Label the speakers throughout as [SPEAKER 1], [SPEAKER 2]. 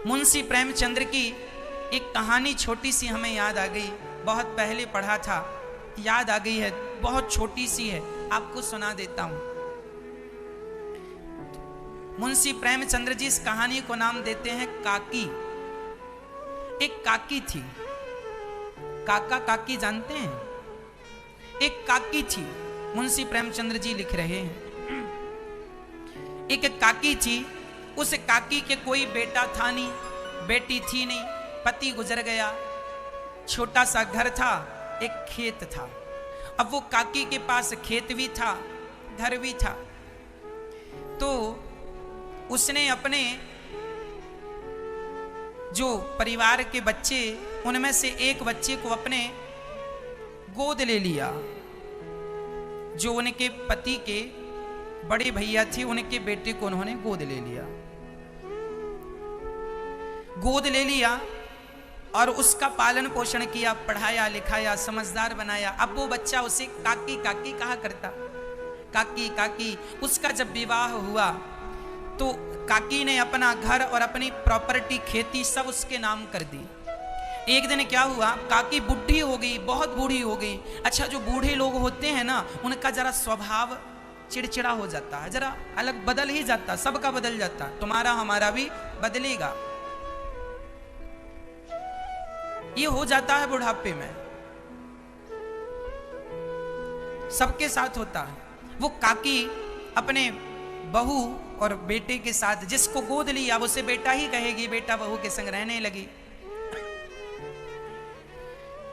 [SPEAKER 1] मुंशी प्रेमचंद्र की एक कहानी छोटी सी हमें याद आ गई, बहुत पहले पढ़ा था, याद आ गई है, बहुत छोटी सी है, आपको सुना देता हूं। मुंशी प्रेमचंद्र जी इस कहानी को नाम देते हैं काकी। एक काकी थी, काका काकी जानते हैं? एक काकी थी, मुंशी प्रेमचंद्र जी लिख रहे हैं। एक काकी थी, उस काकी के कोई बेटा था नहीं, बेटी थी नहीं, पति गुजर गया, छोटा सा घर था, एक खेत था। अब वो काकी के पास खेत भी था, घर भी था, तो उसने अपने जो परिवार के बच्चे, उनमें से एक बच्चे को अपने गोद ले लिया। जो उनके पति के बड़े भैया थे, उनके बेटे को उन्होंने गोद ले लिया। गोद ले लिया और उसका पालन पोषण किया, पढ़ाया लिखाया, समझदार बनाया। अब वो बच्चा उसे काकी काकी कहा करता, काकी काकी। उसका जब विवाह हुआ तो काकी ने अपना घर और अपनी प्रॉपर्टी, खेती सब उसके नाम कर दी। एक दिन क्या हुआ, काकी बुढ़ी हो गई, बहुत बूढ़ी हो गई। अच्छा, जो बूढ़े लोग होते हैं ना, उनका जरा स्वभाव चिड़चिड़ा हो जाता है, जरा अलग बदल ही जाता, सबका बदल जाता, तुम्हारा हमारा भी बदलेगा। ये हो जाता है बुढ़ापे में, सबके साथ होता है। वो काकी अपने बहू और बेटे के साथ, जिसको गोद लिया उसे बेटा ही कहेगी, बेटा बहू के संग रहने लगी।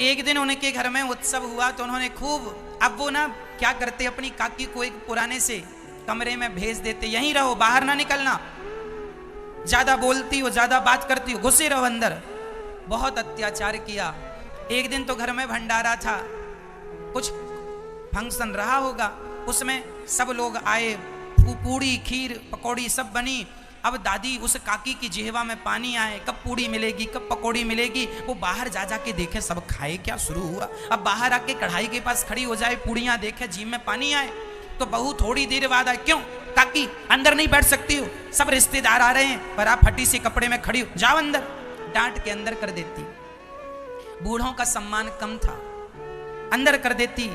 [SPEAKER 1] एक दिन उनके घर में उत्सव हुआ तो उन्होंने खूब, अब वो ना क्या करते, अपनी काकी को एक पुराने से कमरे में भेज देते, यहीं रहो, बाहर ना निकलना, ज्यादा बोलती हो, ज्यादा बात करती हो, घुसे रहो अंदर। बहुत अत्याचार किया। एक दिन तो घर में भंडारा था, कुछ फंक्शन रहा होगा, उसमें सब लोग आए, पूड़ी खीर पकौड़ी सब बनी। अब दादी उस काकी की जिहवा में पानी आए, कब पूड़ी मिलेगी, कब पकौड़ी मिलेगी। वो बाहर जा जा के देखे सब खाए क्या, शुरू हुआ। अब बाहर आके कढ़ाई के पास खड़ी हो जाए, पूड़ियां देखे, जीभ में पानी आए, तो बहू थोड़ी देर बाद आए, क्यों काकी अंदर नहीं बैठ सकती हो, सब रिश्तेदार आ रहे हैं, पर आप फटी से कपड़े में खड़ी हो, जाओ अंदर। डांट के अंदर कर देती। बूढ़ों का सम्मान कम था, अंदर कर देती।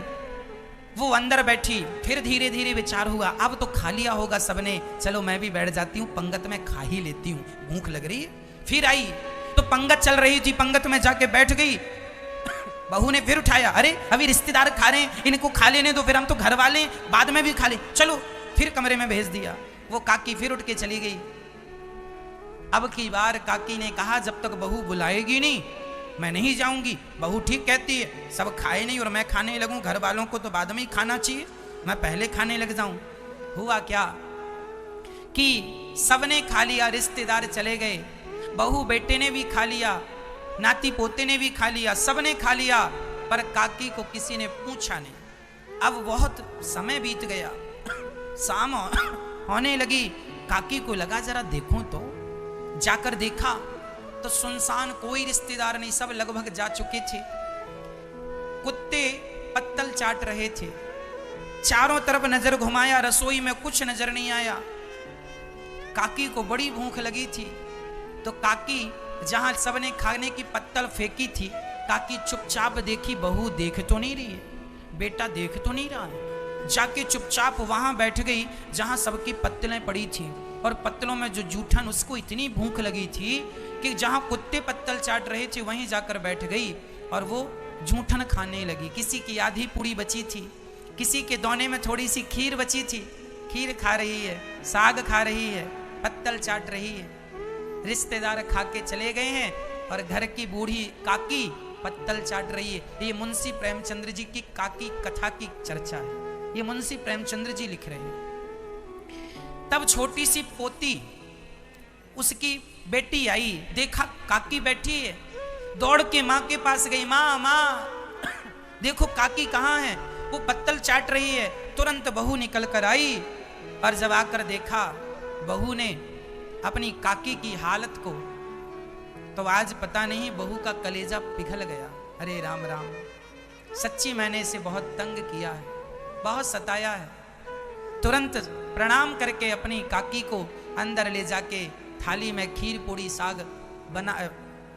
[SPEAKER 1] वो अंदर बैठी, फिर धीरे धीरे विचार हुआ, अब तो खा लिया होगा सबने, चलो मैं भी बैठ जाती हूँ, पंगत में खा ही लेती हूँ, भूख लग रही है। फिर आई तो पंगत चल रही थी, पंगत में जाके बैठ गई। बहू ने फिर उठाया, अरे अभी रिश्तेदार खा रहे हैं, इनको खा लेने दो, फिर हम तो घर वाले बाद में भी खा ले, चलो। फिर कमरे में भेज दिया। वो काकी फिर उठ के चली गई। अब की बार काकी ने कहा, जब तक बहू बुलाएगी नहीं मैं नहीं जाऊंगी। बहू ठीक कहती है, सब खाए नहीं और मैं खाने लगूं, घर वालों को तो बाद में ही खाना चाहिए, मैं पहले खाने लग जाऊं। हुआ क्या कि सबने खा लिया, रिश्तेदार चले गए, बहू बेटे ने भी खा लिया, नाती पोते ने भी खा लिया, सबने खा लिया, पर काकी को किसी ने पूछा नहीं। अब बहुत समय बीत गया, शाम होने लगी। काकी को लगा जरा देखूं तो, जाकर देखा तो सुनसान, कोई रिश्तेदार नहीं, सब लगभग जा चुके थे। कुत्ते पत्तल चाट रहे थे, चारों तरफ नजर घुमाया, रसोई में कुछ नजर नहीं आया। काकी को बड़ी भूख लगी थी, तो काकी जहां सबने खाने की पत्तल फेंकी थी, काकी चुपचाप देखी, बहू देख तो नहीं रही है, बेटा देख तो नहीं रहा है, जाके चुपचाप वहां बैठ गई जहां सबकी पत्तलें पड़ी थी। और पत्तलों में जो जूठन, उसको इतनी भूख लगी थी कि जहां कुत्ते पत्तल चाट रहे थे वहीं जाकर बैठ गई और वो जूठन खाने लगी। किसी की आधी पूड़ी बची थी, किसी के दोने में थोड़ी सी खीर बची थी, खीर खा रही है, साग खा रही है, पत्तल चाट रही है। रिश्तेदार खा के चले गए हैं और घर की बूढ़ी काकी पत्तल चाट रही है। ये मुंशी प्रेमचंद्र जी की काकी कथा की चर्चा है, ये मुंशी प्रेमचंद्र जी लिख रहे हैं। तब छोटी सी पोती, उसकी बेटी आई, देखा काकी बैठी है, दौड़ के माँ के पास गई, माँ माँ देखो काकी कहाँ है, वो पत्तल चाट रही है। तुरंत बहू निकल कर आई और जब आकर देखा बहू ने अपनी काकी की हालत को, तो आज पता नहीं बहू का कलेजा पिघल गया। अरे राम राम, सच्ची मैंने इसे बहुत तंग किया है, बहुत सताया है। तुरंत प्रणाम करके अपनी काकी को अंदर ले जाके थाली में खीर पूड़ी साग बना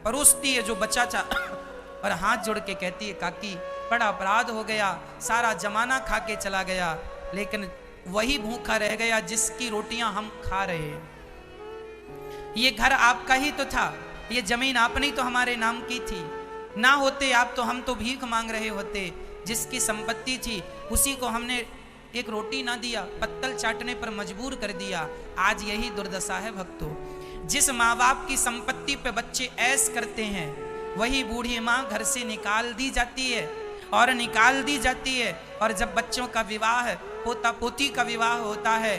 [SPEAKER 1] परोसती है जो बच्चा था और हाथ जोड़ के कहती है काकी बड़ा अपराध हो गया, सारा जमाना खा के चला गया, लेकिन वही भूखा रह गया जिसकी रोटियां हम खा रहे हैं। ये घर आपका ही तो था, ये जमीन आपने ही तो हमारे नाम की थी, ना होते आप तो हम तो भीख मांग रहे होते। जिसकी संपत्ति थी उसी को हमने एक रोटी ना दिया, पत्तल चाटने पर मजबूर कर दिया। आज यही दुर्दशा है भक्तों। जिस माँ बाप की संपत्ति पे बच्चे ऐश करते हैं, वही बूढ़ी माँ घर से निकाल दी जाती है और निकाल दी जाती है। और जब बच्चों का विवाह, पोता पोती का विवाह होता है,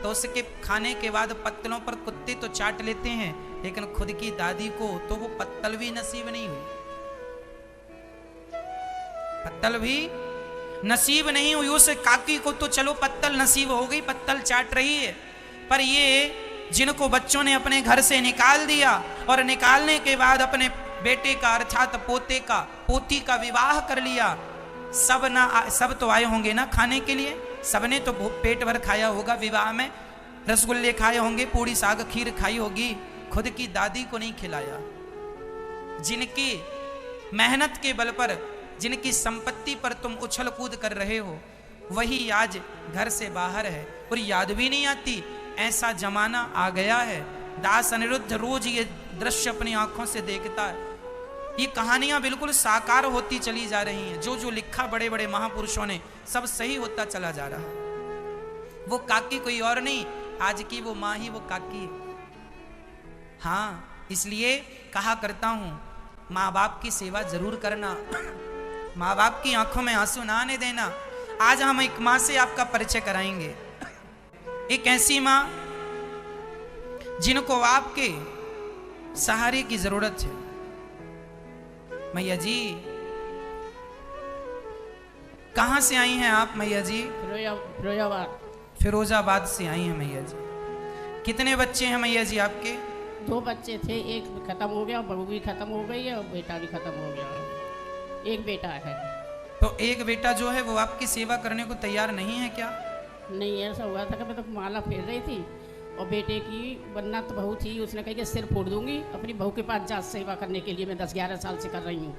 [SPEAKER 1] तो उसके खाने के बाद पत्तलों पर कुत्ते तो चाट लेते हैं, लेकिन खुद की दादी को तो वो पत्तल भी नसीब नहीं हुई, पत्तल भी नसीब नहीं हुई। उस काकी को तो चलो पत्तल नसीब हो गई, पत्तल चाट रही है, पर ये जिनको बच्चों ने अपने घर से निकाल दिया और निकालने के बाद अपने बेटे का अर्थात पोते का पोती का विवाह कर लिया, सब तो आए होंगे ना खाने के लिए, सबने तो पेट भर खाया होगा, विवाह में रसगुल्ले खाए होंगे, पूड़ी साग खीर खाई होगी, खुद की दादी को नहीं खिलाया। जिनकी मेहनत के बल पर, जिनकी संपत्ति पर तुम उछल कूद कर रहे हो, वही आज घर से बाहर है और याद भी नहीं आती। ऐसा जमाना आ गया है। दास अनिरुद्ध रोज ये दृश्य अपनी आंखों से देखता है। ये कहानियां बिल्कुल साकार होती चली जा रही हैं। जो जो लिखा बड़े बड़े महापुरुषों ने, सब सही होता चला जा रहा है। वो काकी कोई और नहीं, आज की वो माँ ही वो काकी है। हाँ, इसलिए कहा करता हूं, माँ बाप की सेवा जरूर करना, माँ बाप की आंखों में आंसू ना आने देना। आज हम एक माँ से आपका परिचय कराएंगे, एक ऐसी माँ जिनको आपके सहारे की जरूरत है। मैया जी, कहां से आई हैं आप मैया जी?
[SPEAKER 2] फिरोजाबाद।
[SPEAKER 1] फिरोजाबाद से आई हैं मैया जी। कितने बच्चे हैं मैया जी आपके?
[SPEAKER 2] 2 बच्चे थे, एक खत्म हो गया, बहू भी खत्म हो गई है और बेटा भी खत्म हो गया। एक बेटा है।
[SPEAKER 1] तो एक बेटा जो है वो आपकी सेवा करने को तैयार नहीं है क्या?
[SPEAKER 2] नहीं, ऐसा हुआ था कि मैं तो माला फेर रही थी और बेटे की बनना तो बहू थी, उसने कहा कि सिर फोड़ दूंगी, अपनी बहू के पास जा सेवा करने के लिए। मैं 10-11 साल से कर रही हूँ।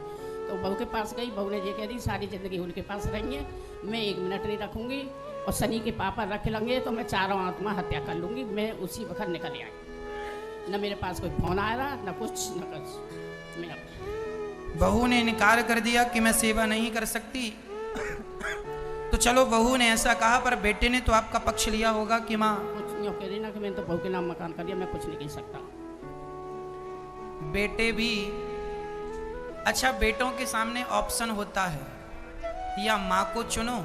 [SPEAKER 2] तो बहू के पास गई, बहू ने ये कह दी सारी ज़िंदगी उनके पास रहेंगे, मैं 1 मिनट नहीं रखूँगी और शनि के पापा रख लेंगे तो मैं चारों आत्मा हत्या कर लूँगी। मैं उसी वक्त निकल आई। न मेरे पास कोई फोन आया रहा, न कुछ न कुछ। मैं
[SPEAKER 1] बहू ने इनकार कर दिया कि मैं सेवा नहीं कर सकती। तो चलो बहू ने ऐसा कहा, पर बेटे ने तो आपका पक्ष लिया होगा कि माँ
[SPEAKER 2] कुछ नहीं कह रही ना कि मैंने तो बहू के नाम मकान कर दिया, मैं कुछ नहीं कह सकता।
[SPEAKER 1] बेटे भी, अच्छा बेटों के सामने ऑप्शन होता है, या माँ को चुनो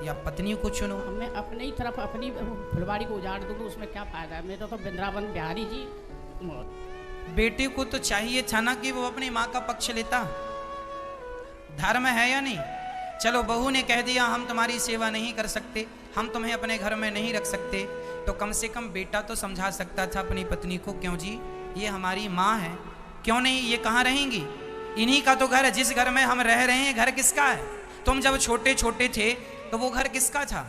[SPEAKER 1] या पत्नी को चुनो।
[SPEAKER 2] मैं अपने ही तरफ अपनी फुलवाड़ी को उजाड़ दूँ, उसमें क्या फायदा है? मेरा तो वृंदावन बिहारी जी।
[SPEAKER 1] बेटे को तो चाहिए था ना कि वो अपनी माँ का पक्ष लेता। धर्म है या नहीं? चलो बहू ने कह दिया हम तुम्हारी सेवा नहीं कर सकते, हम तुम्हें अपने घर में नहीं रख सकते, तो कम से कम बेटा तो समझा सकता था अपनी पत्नी को, क्यों जी ये हमारी माँ है, क्यों नहीं, ये कहाँ रहेंगी, इन्हीं का तो घर है। जिस घर में हम रह रहे हैं घर किसका है? तुम जब छोटे छोटे थे तो वो घर किसका था?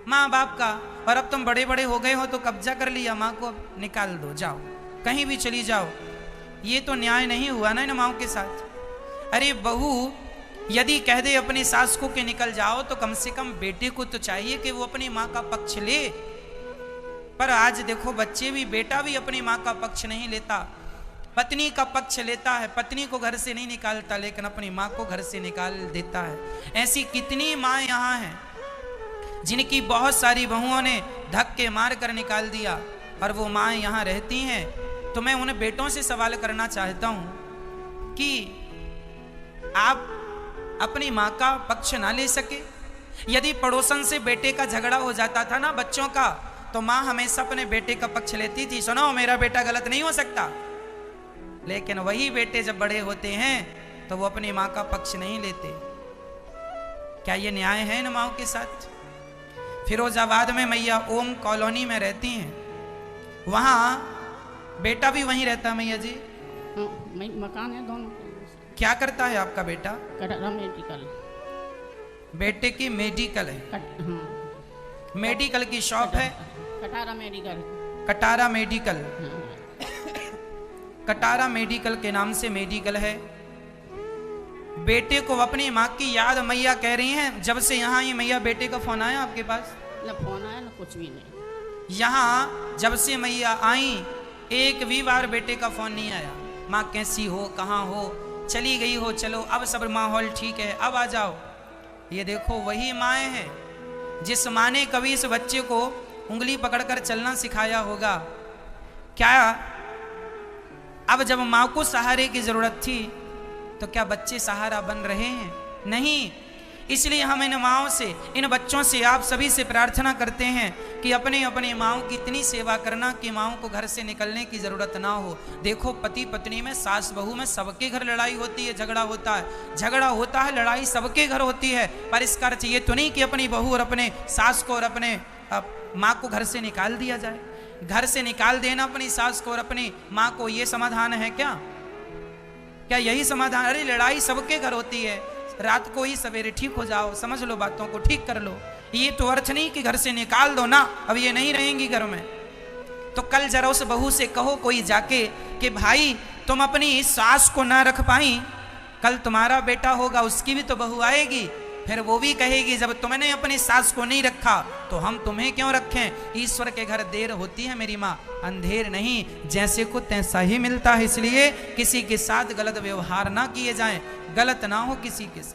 [SPEAKER 1] माँ बाप का। और अब तुम बड़े बड़े हो गए हो तो कब्जा कर लिया, माँ को निकाल दो, जाओ कहीं भी चली जाओ। ये तो न्याय नहीं हुआ ना इन माओ के साथ। अरे बहू यदि कह दे अपनी सास को कि निकल जाओ, तो कम से कम बेटे को तो चाहिए कि वो अपनी माँ का पक्ष ले। पर आज देखो बच्चे भी, बेटा भी अपनी माँ का पक्ष नहीं लेता, पत्नी का पक्ष लेता है। पत्नी को घर से नहीं निकालता, लेकिन अपनी माँ को घर से निकाल देता है। ऐसी कितनी माँ यहाँ हैं जिनकी बहुत सारी बहुओं ने धक्के मार कर निकाल दिया, और वो माँ यहाँ रहती हैं। तो मैं उन बेटों से सवाल करना चाहता हूँ कि आप अपनी माँ का पक्ष ना ले सके? यदि पड़ोसन से बेटे का झगड़ा हो जाता था ना बच्चों का, तो माँ हमेशा अपने बेटे का पक्ष लेती थी, सुनो मेरा बेटा गलत नहीं हो सकता। लेकिन वही बेटे जब बड़े होते हैं तो वो अपनी माँ का पक्ष नहीं लेते। क्या ये न्याय है इन माओं के साथ? फिरोजाबाद में मैया ओम कॉलोनी में रहती हैं, वहाँ बेटा भी वहीं रहता है मैया जी?
[SPEAKER 2] मकान है दोनों।
[SPEAKER 1] क्या करता है आपका बेटा?
[SPEAKER 2] कटारा मेडिकल।
[SPEAKER 1] बेटे की मेडिकल है?
[SPEAKER 2] हाँ।
[SPEAKER 1] मेडिकल की शॉप है?
[SPEAKER 2] Katara medical.
[SPEAKER 1] Katara medical. Katara medical के नाम से मेडिकल है। बेटे को अपनी माँ की याद मैया कह रही हैं। जब से यहाँ आई मैया, बेटे का फोन आया आपके पास?
[SPEAKER 2] ना फोन आया ना कुछ भी नहीं।
[SPEAKER 1] यहाँ जब से मैया आई एक भी बार बेटे का फोन नहीं आया। माँ कैसी हो, कहाँ हो, चली गई हो, चलो अब सब माहौल ठीक है, अब आ जाओ। ये देखो वही माएँ हैं जिस माँ ने कभी इस बच्चे को उंगली पकड़कर चलना सिखाया होगा। क्या अब जब माँ को सहारे की जरूरत थी तो क्या बच्चे सहारा बन रहे हैं? नहीं। इसलिए हम इन माँओं से, इन बच्चों से, आप सभी से प्रार्थना करते हैं कि अपने अपने माँओं की इतनी सेवा करना कि माँओं को घर से निकलने की जरूरत ना हो। देखो पति पत्नी में, सास बहू में, सबके घर लड़ाई होती है, झगड़ा होता है, लड़ाई सबके घर होती है। पर इसका अर्थ ये तो नहीं कि अपनी बहू और अपने सास को और अपने माँ को घर से निकाल दिया जाए। घर से निकाल देना अपनी सास को और अपनी माँ को, ये समाधान है क्या? क्या यही समाधान? अरे लड़ाई सबके घर होती है, रात को ही सवेरे ठीक हो जाओ, समझ लो, बातों को ठीक कर लो। ये तो अर्थ नहीं कि घर से निकाल दो ना, अब ये नहीं रहेंगी घर में। तो कल जरा उस बहू से कहो कोई जाके कि भाई तुम अपनी सास को ना रख पाई, कल तुम्हारा बेटा होगा, उसकी भी तो बहू आएगी, फिर वो भी कहेगी जब तुमने अपनी सास को नहीं रखा तो हम तुम्हें क्यों रखें। ईश्वर के घर देर होती है मेरी माँ, अंधेर नहीं। जैसे को तैसा ही मिलता है। इसलिए किसी के साथ गलत व्यवहार ना किए जाएं, गलत ना हो किसी के साथ।